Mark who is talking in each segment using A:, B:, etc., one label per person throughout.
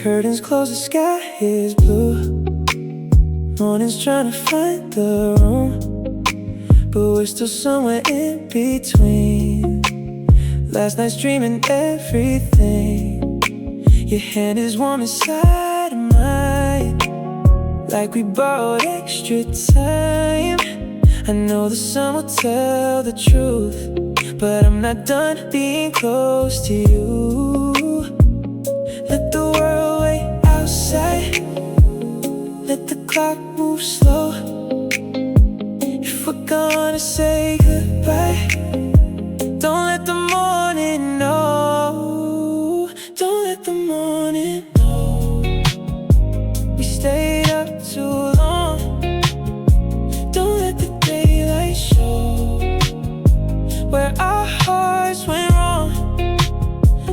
A: Curtains close, the sky is blue. Morning's trying to find the room, but we're still somewhere in between. Last night's dreaming everything. Your hand is warm inside of mine, like we borrowed extra time. I know the sun will tell the truth, but I'm not done being close to you. Let the world wait outside, let the clock move slow. If we're gonna say goodbye, don't let the morning know. Don't let the morning know we stayed up too long. Don't let the daylight show where our hearts went wrong.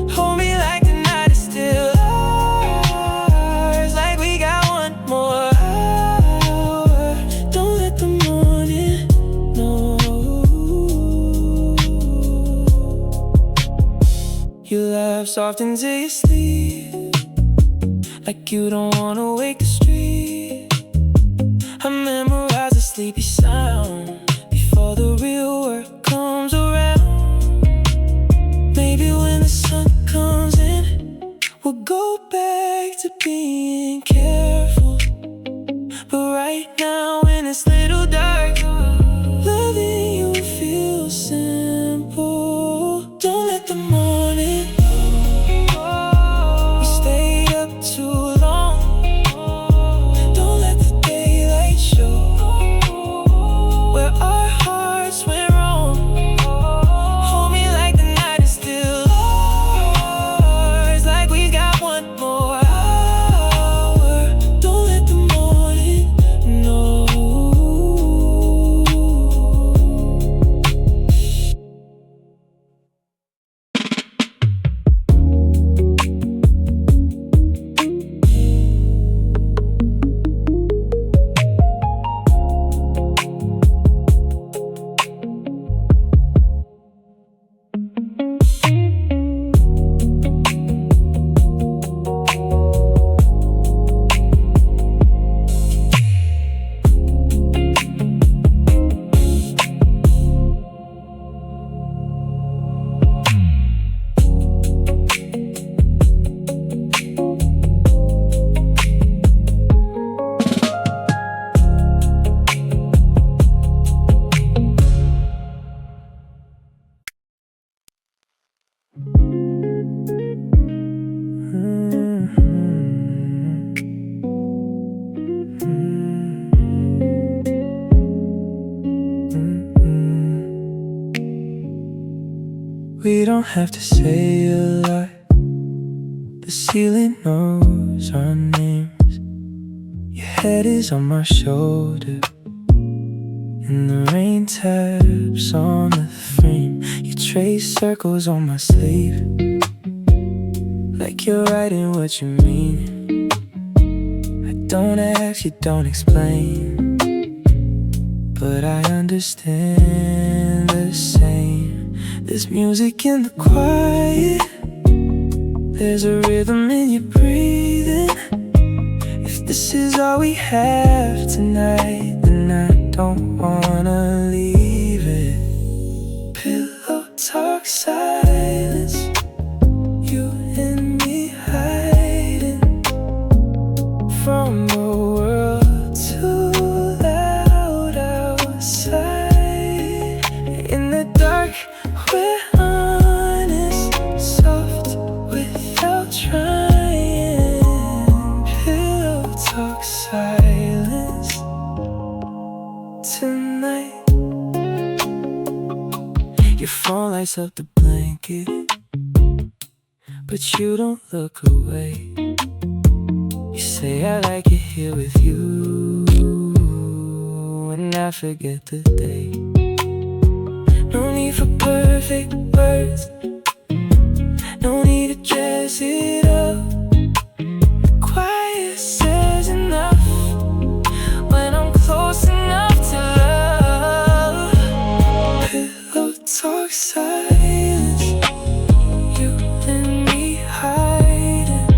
A: Hold me like the night is still ours, like we got one more hour. Don't let the morning know. You laugh soft into your sleep, like you don't wanna wake the street. I memorize the sleepy sound before the real work comes around. Maybe when the sun comes in, we'll go back to being careful. But right now in this little dark, loving you feels simple. Don't let the morning know we stayed up too long. Don't let the daylight show where our hearts went wrong. Hold me like the night is still ours, like we got one more hour. Don't let the morning know. We don't have to say a lot, the ceiling knows our names. Your head is on my shoulder, and the rain taps on the frame. You trace circles on my sleeve, like you're writing what you mean. I don't ask, you don't explain, but I understand the same. There's music in the quiet, there's a rhythm in your breathing. If this is all we have tonight, then I don't wanna leave it. Pillow talk silence, you and me hiding from the world too loud outside. In the dark, we're honest, soft without trying. Pillow talk silence tonight. Your phone lights up the blanket, but you don't look away. You say I like it here with you, and I forget the day. No need for perfect words, no need to dress it up. Quiet says enough when I'm close enough to love. Pillow talk silence, you and me hiding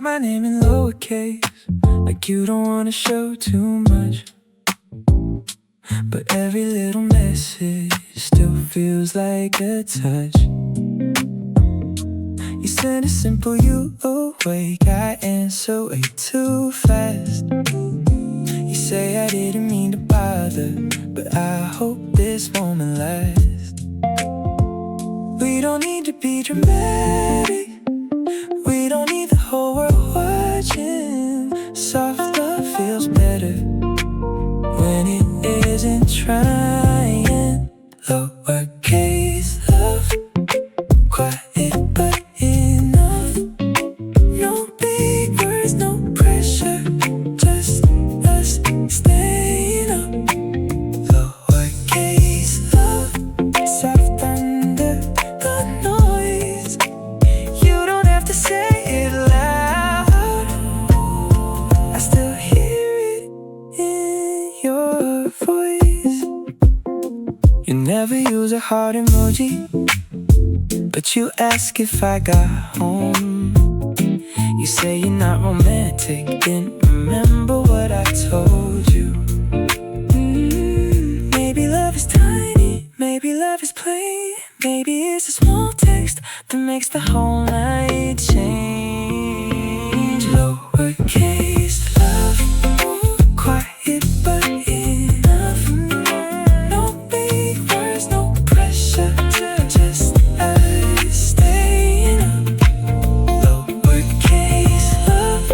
A: my name in lowercase, like you don't wanna show too much. But every little message still feels like a touch. You send a simple "you awake," I answer way too fast. You say I didn't mean to bother, but I hope this moment lasts. We don't need to be dramatic, we don't need the whole world watching. Soft love feels better when it isn't trying. Lowercase love, quiet but enough. No big words, no pressure, just us staying up. Lowercase love, soft under the noise. You don't have to say it loud, I still hear it in your voice. You never use a heart emoji, but you ask if I got home. You say you're not romantic, didn't remember what I told you. Maybe love is tiny, maybe love is plain, maybe it's a small text that makes the whole night change. Lowercase love, quiet but enough. No big words, no pressure, just us staying up. Lowercase love,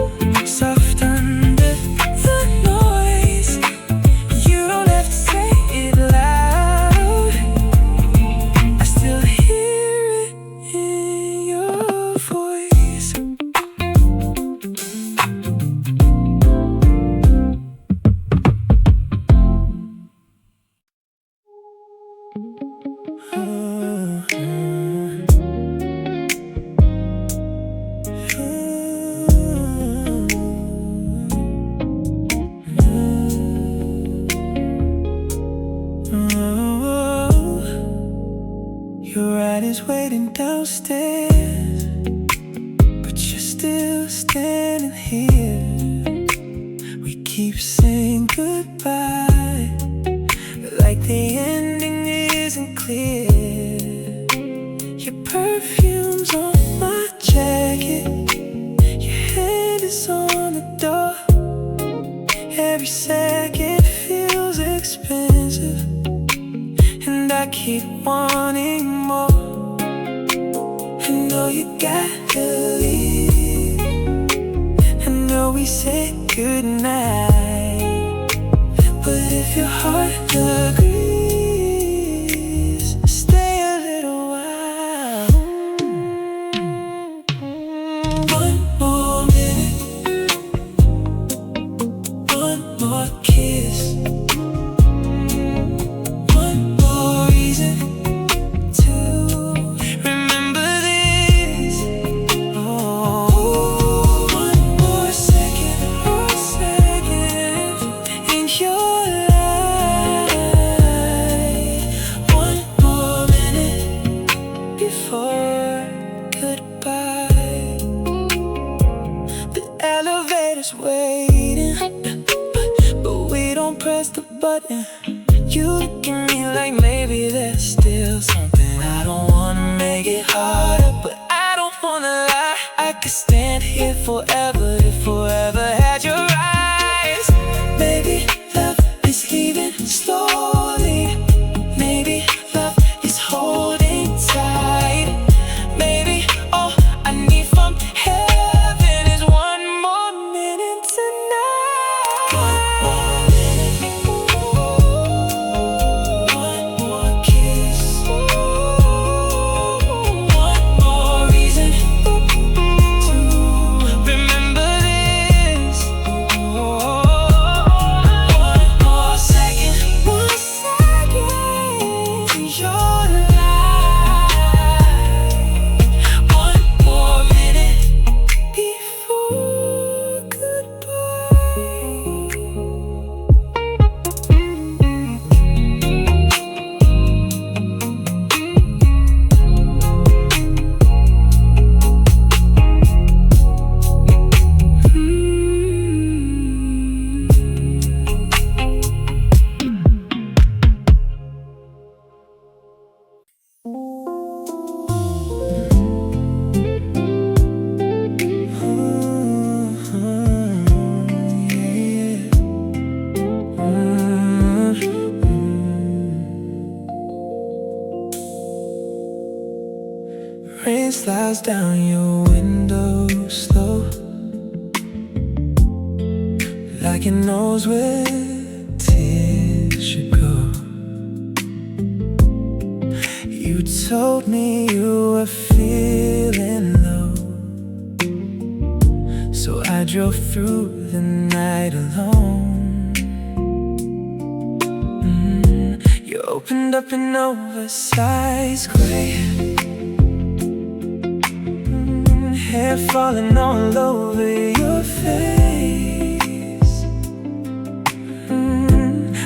A: soft under the noise. You don't have to say it loud, I still hear it in your voice. Your ride is waiting downstairs, but you're still standing here. We keep saying goodbye, like the ending isn't clear. Your perfume's on my jacket, your hand is on the door. Every second feels expensive, and I keep wanting more. I know you gotta leave, I know we said goodnight, but if your heart agrees, stay a little while. One more minute, one more kiss, one more reason to remember this. Oh, one more second in your life. One more minute before goodbye. The elevator's waiting, but we don't press the button. You look at me like maybe there's still something. I don't wanna make it harder, but I don't wanna lie. I could stand here forever if forever had your eyes. Maybe love is leaving slowly, maybe love is holding tight. Maybe all I need from heaven is one more minute tonight. One more minute, one more kiss, one more reason to remember this. slides down your window slow, like it knows where tears should go. You told me you were feeling low, so I drove through the night alone. You opened up an oversized gray, hair falling all over your face.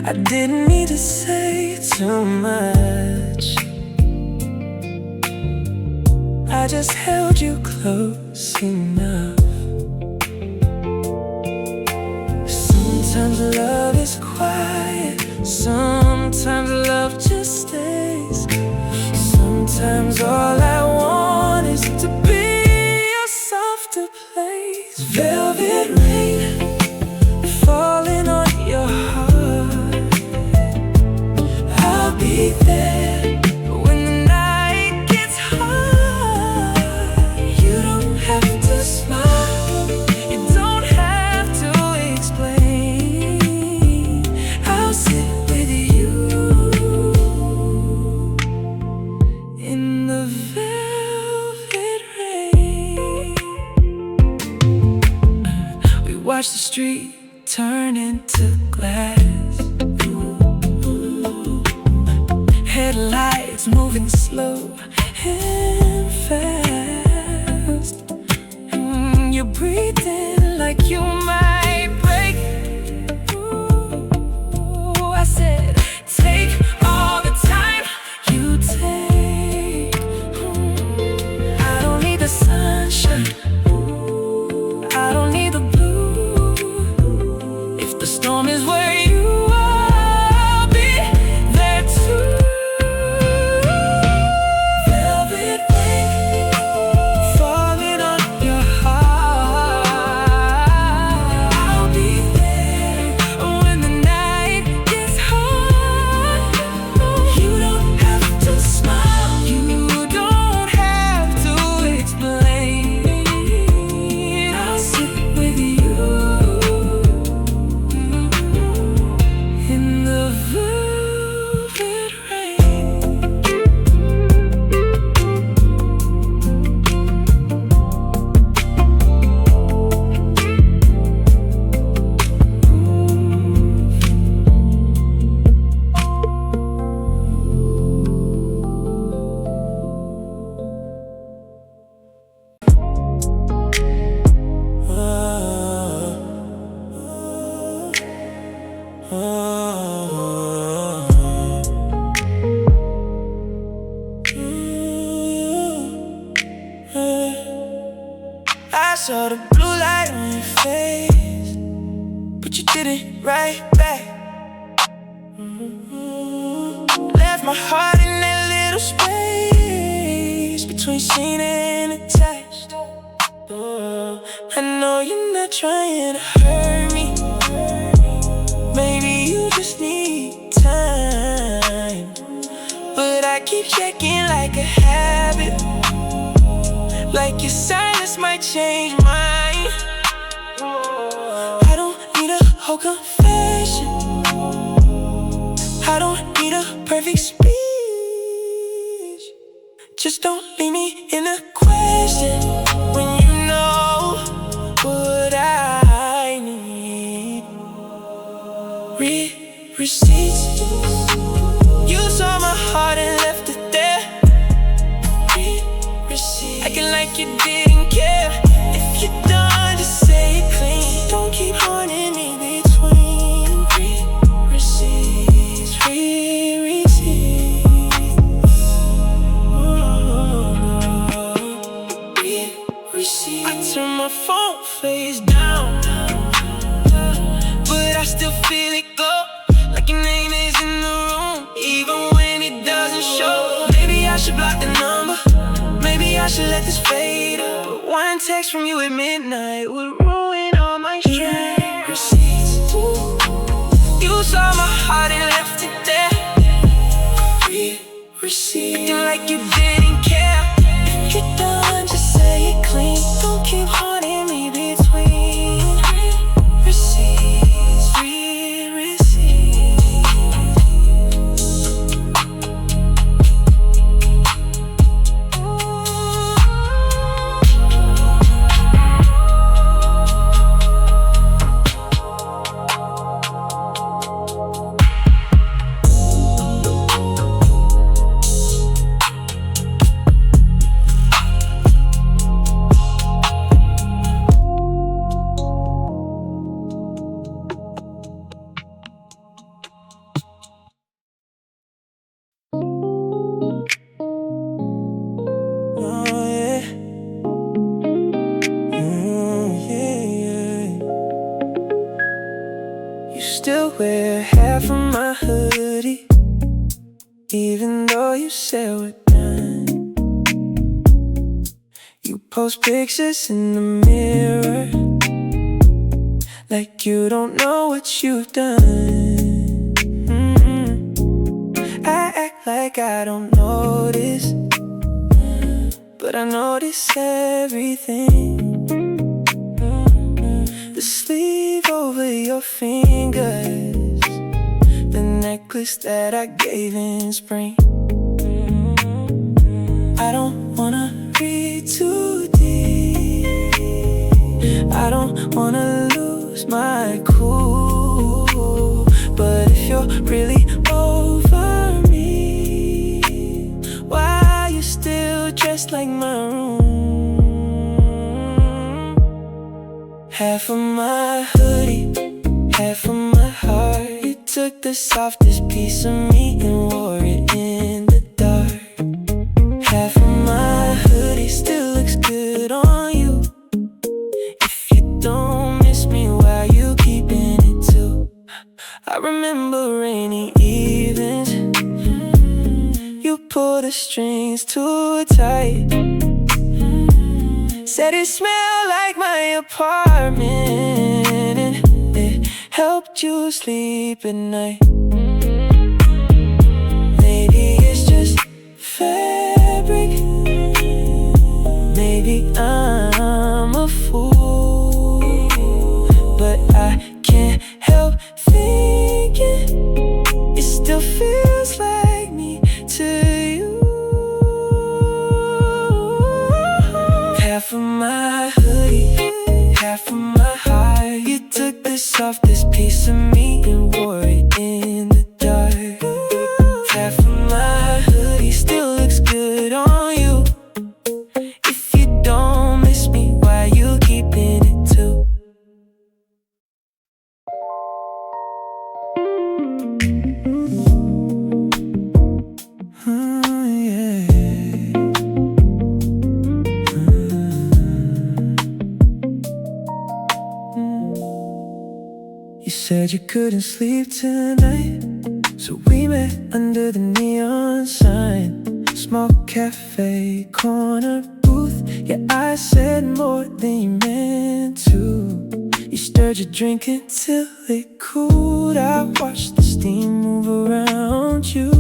A: I didn't need to say too much, I just held you close enough. Sometimes love is quiet, sometimes love just stays. Sometimes all I want is to be a softer place. Velvet rain falling on your heart, I'll be there when the night gets hard. You don't have to smile, you don't have to explain. I'll sit with you in the velvet rain. We watch the street turn into glass, headlights moving slow and fast. You're breathing like you might break. I said, take all the time you take. I don't need the sunshine, I don't need the blue. If the storm is where you are, I'll be there too. Velvet rain falling on your heart, I'll be there when the night gets hard. You don't have to smile, you don't have to explain. I'll sit with you in the velvet rain. I saw the blue light on your face, but you did it right back. Left my heart in that little space between seen and attached. I know you're not trying to hurt me, maybe you just need time. But I keep checking like a habit, like your silence might change mine. I don't need a whole confession, I don't need a perfect speech. Just don't leave me in a question when you know what I need. Receipts, you saw my heart and left it there. Acting like you didn't care. If you're done, just say it clean. Don't keep haunting me between receipts. I turn my phone face down, but I still feel it go, like your name is in the room, even when it doesn't show. Maybe I should block the number, maybe I should let this fade up. But one text from you at midnight would ruin all my strength. Receipts, you saw my heart and left it there. Receipts, acting like you didn't care. If you're done, just hoodie, even though you said we're done. You post pictures in the mirror like you don't know what you've done. I act like I don't notice, but I notice everything. The sleeve over your fingers, the necklace that I gave in spring. I don't wanna read too deep, I don't wanna lose my cool. But if you're really over me, why are you still dressed like my room? Half of my hoodie, half of my heart. You took the softest piece of me and wore it in the dark. Half of my hoodie still looks good on you. If you don't miss me, why you keeping it too? I remember rainy evenings, you pulled the strings too tight. Said it smelled like my apartment and it helped you sleep at night. Maybe it's just fabric, maybe I'm a fool, but I can't help thinking it still feels like me to you. Half of my hoodie, half of my heart. You took the softest piece of me and wore it in the dark. Half of my hoodie still looks good on you. If you don't miss me, why you keeping it too? You said you couldn't sleep tonight, so we met under the neon sign. Small cafe, corner booth. Yeah, I said more than you meant to. You stirred your drink until it cooled. I watched the steam move around you.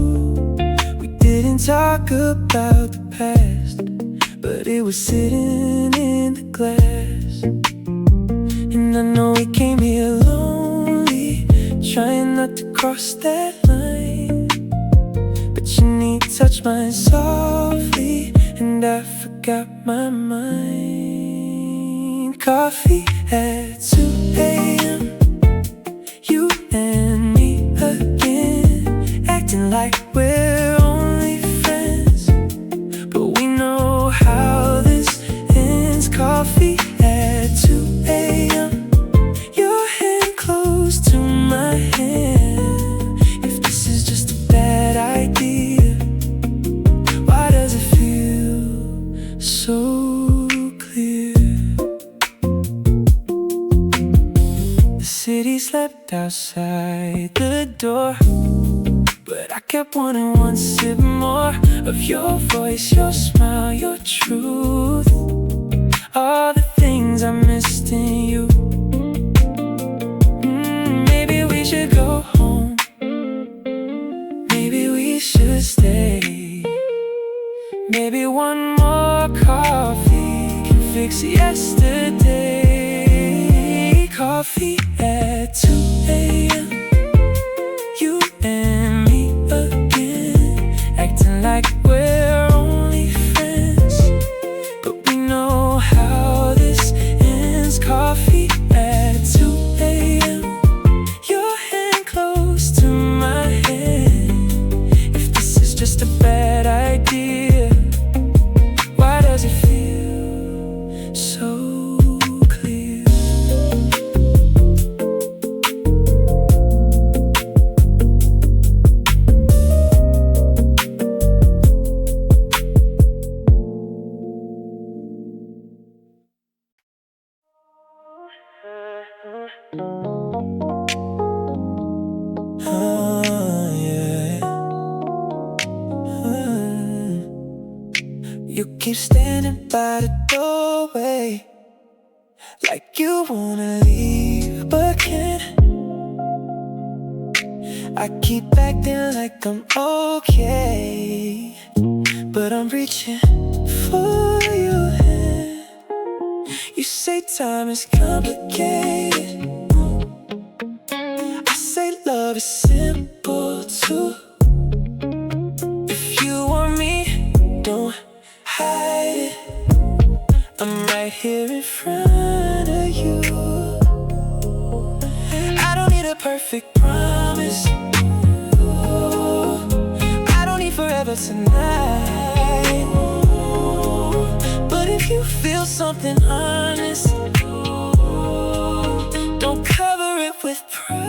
A: We didn't talk about the past, but it was sitting in the glass. And I know we came here lonely, trying not to cross that line. But your knee touched mine softly, and I forgot my mind. Coffee at 2 a.m., you and me again, acting like we're only friends, but we know how this ends. Coffee at 2 a.m., your hand close to my hand. If this is just a bad idea, why does it feel so clear? The city slept outside the door, but I kept wanting one sip more of your voice, your smile, your truth, all the things I missed in you. Maybe we should go home, maybe we should stay. Maybe one more coffee can fix yesterday. Coffee at 2 a.m., you and me again, acting like we're only friends, but we know how this ends. Coffee at 2 a.m., your hand close to my hand. If this is just a bad idea, why does it feel so clear? keep standing by the doorway, like you wanna leave but can't. I keep acting like I'm okay, but I'm reaching for your hand. You say time is complicated, I say love is simple too. If you want me, don't hide it, I'm right here in front of you. I don't need a perfect promise, I don't need forever tonight. But if you feel something honest, don't cover it with pride.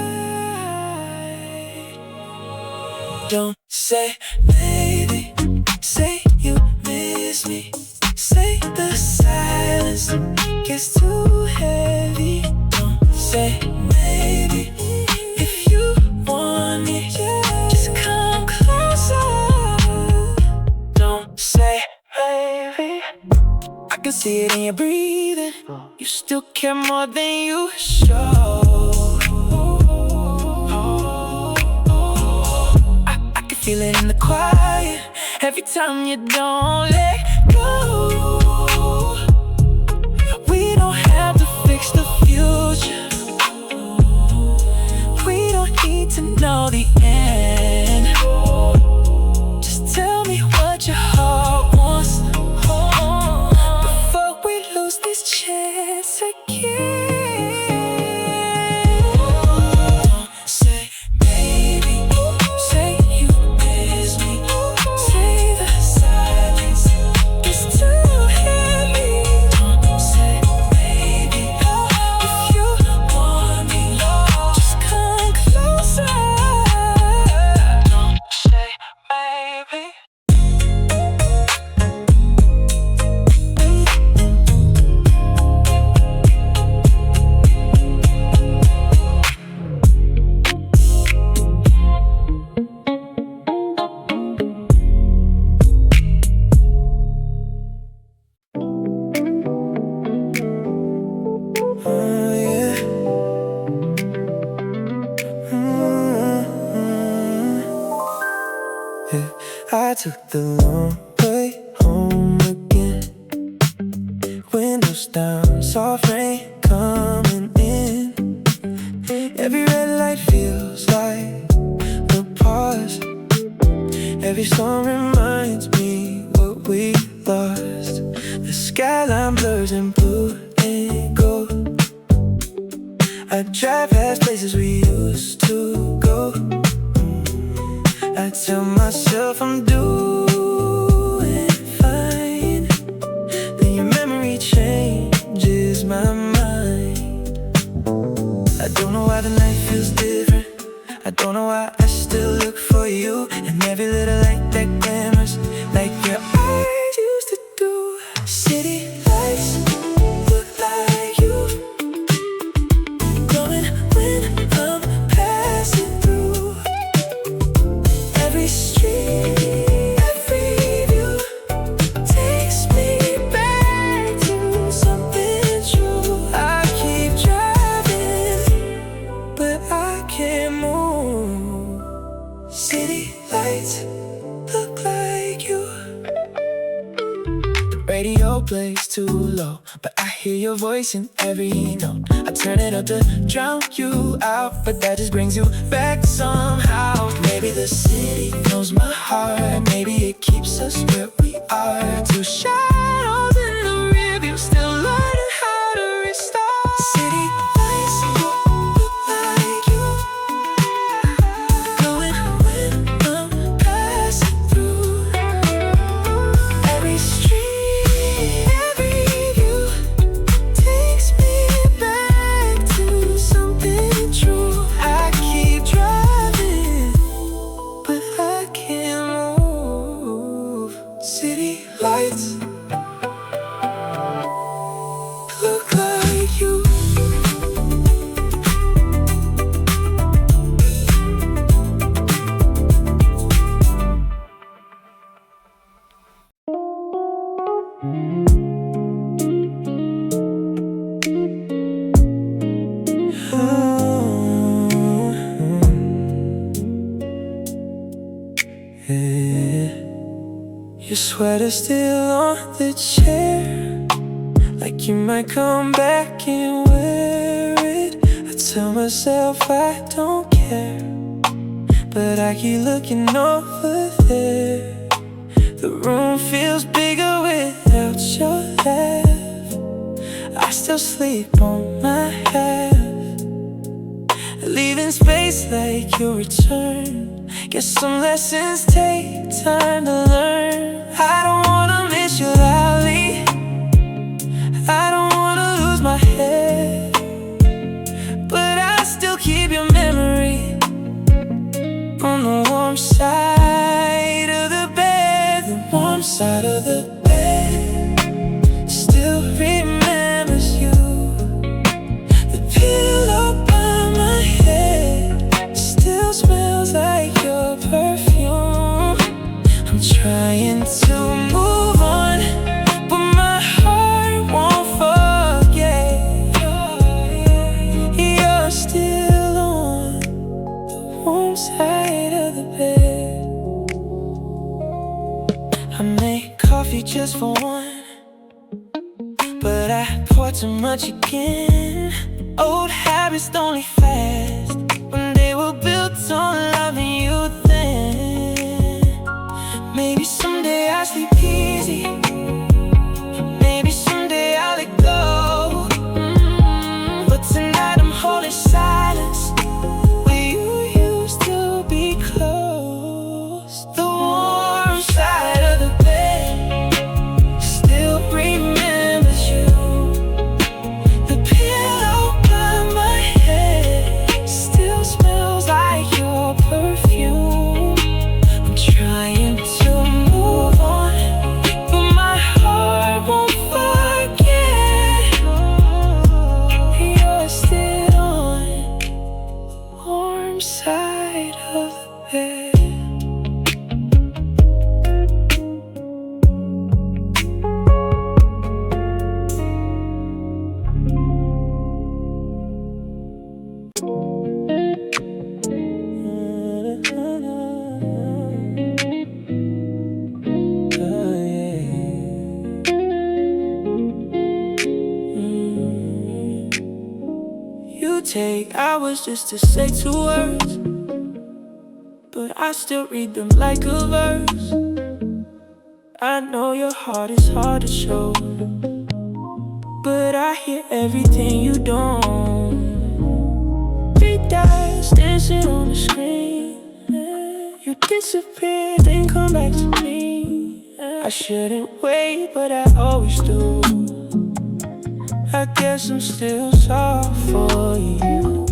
A: Don't say maybe, say you miss me, say the silence gets too heavy. Don't say maybe, if you want me, just come closer. Don't say maybe, I can see it in your breathing, you still care more than you show. I can feel it in the quiet, every time you don't let go. We don't have to fix the future, we don't need to know the end. Just tell me what your heart wants before we lose this chance again. Say maybe, say you miss me, say the silence is too heavy. Don't say maybe, if you want me, just come closer. Don't say maybe. Yeah. Yeah. I took the long way home again, windows down, soft rain coming in. Every red light feels like a pause, every song reminds me what we lost. The skyline blurs in blue and gold, I drive past places we used to go. I tell myself I'm doing fine, then your memory changes my mind. I don't know why the night feels different, I don't know why I still look for you, and every little light that glimmers like your eyes used to do. City lights look like you, glowing when I'm passing through. Every street, every view takes me back to something true. I keep driving, but I can't move. City lights look like you. The radio plays too low, but I hear your voice in every note. I turn it up to drown you out, but that just brings you back somehow. Maybe the city knows my heart, maybe it keeps us where we are. Two shadows in the rearview, still learning how to restart. City lights look like you, glowing when I'm passing through. Every street, every view takes me back to something true. I keep driving, but I can't move. City lights Yeah. Your sweater still on the chair, like you might come back and wear it. I tell myself I don't care, but I keep looking over there. The room feels bigger without your laugh. I still sleep on my half, leaving space like your return. Guess some lessons take time to learn. I don't wanna miss you loudly, I don't wanna lose my head, but I still keep your memory on the warm side of the bed. The warm side of the bed still remembers you. The pillow by my head still smells like your perfume. I'm trying to move on, but my heart won't forget. You're still on the warm side of the bed. I make coffee just for one, but I pour too much again. Old habits don't leave fast when they were built on loving you then. Maybe someday I'll sleep easy, maybe someday I'll let go. But tonight I'm holding silence where you used to be close. The warm side of the bed still remembers you. The pillow by my head still smells like your perfume. I'm trying to move on, but my heart won't forget. You're still on the warm side of the bed. You take hours just to say 2 words, but I still read them like a verse. I know your heart is hard to show, but I hear everything you don't. Big eyes dancing on the screen, you disappear, then come back to me. I shouldn't wait, but I always do. I guess I'm still soft for you.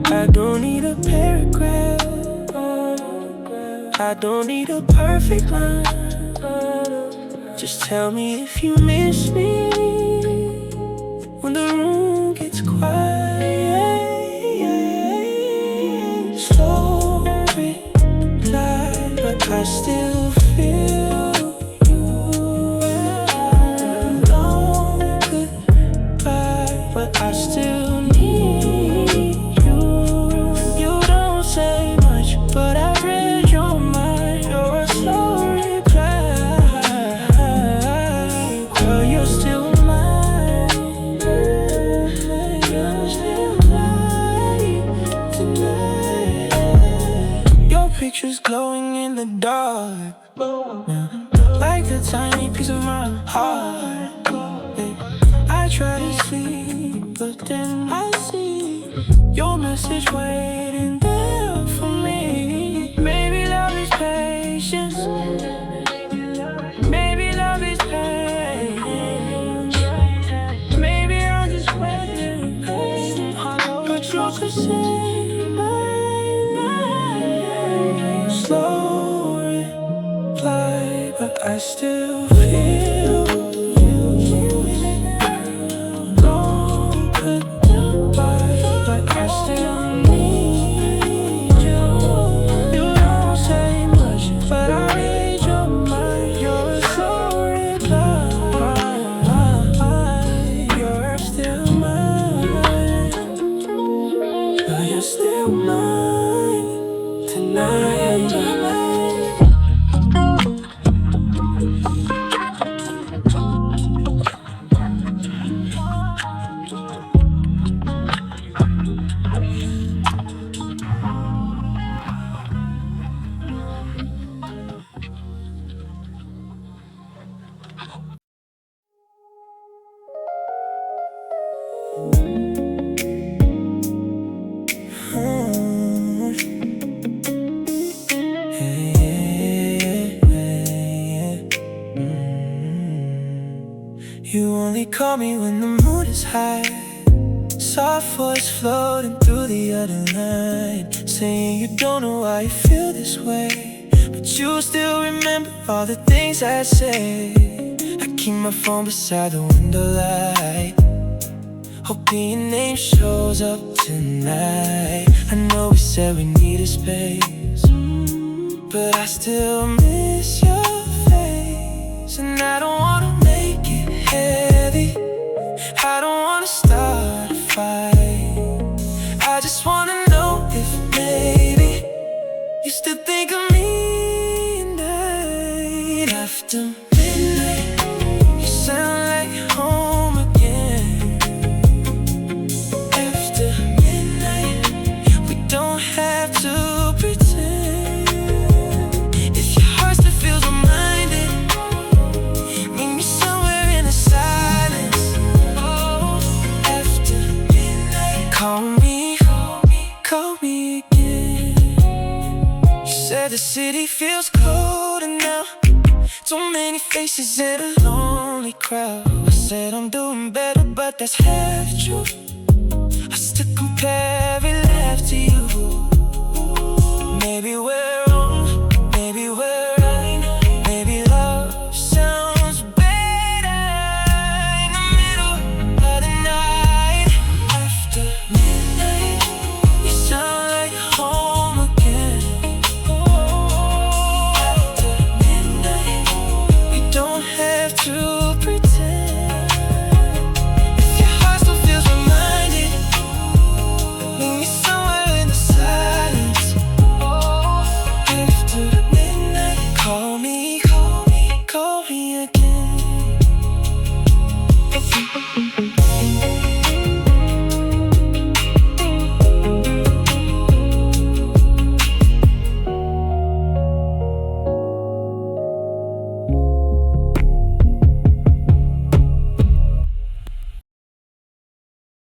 A: I don't need a paragraph, I don't need a perfect line. Just tell me if you miss me when the room gets quiet. Slow reply, but I still feel you. Long goodbye, but I still need you. You don't say much, but I read your mind. You're a slow reply, girl, you're still mine. You're still mine tonight. Your picture's glowing in the dark, like a tiny piece of my heart. I try to sleep, but then I see your message waiting there for me. Maybe love is patience, maybe love is pain. Maybe I'm just waiting, but you're the same. Slow reply, but I still feel you. Long goodbye, but I still need you. You don't say much, but I read your mind. You're a slow reply, you're still mine. But you're still mine tonight. call me when the mood is high. Soft voice floating through the other line, saying you don't know why you feel this way, but you still remember all the things I say. I keep my phone beside the window light, hoping your name shows up tonight. I know we said we needed space, but I still miss your face. And I don't wanna make it heavy, I don't wanna start a fight. I just wanna know if maybe you still think of me at night. After midnight, you sound like home again. After midnight, we don't have to pretend. If your heart still feels reminded, meet me somewhere in the silence. Oh, after midnight, call me again. You said the city feels colder now, too many faces in a lonely crowd. I said I'm doing better, but that's half true. I still compare every laugh to you. Maybe we're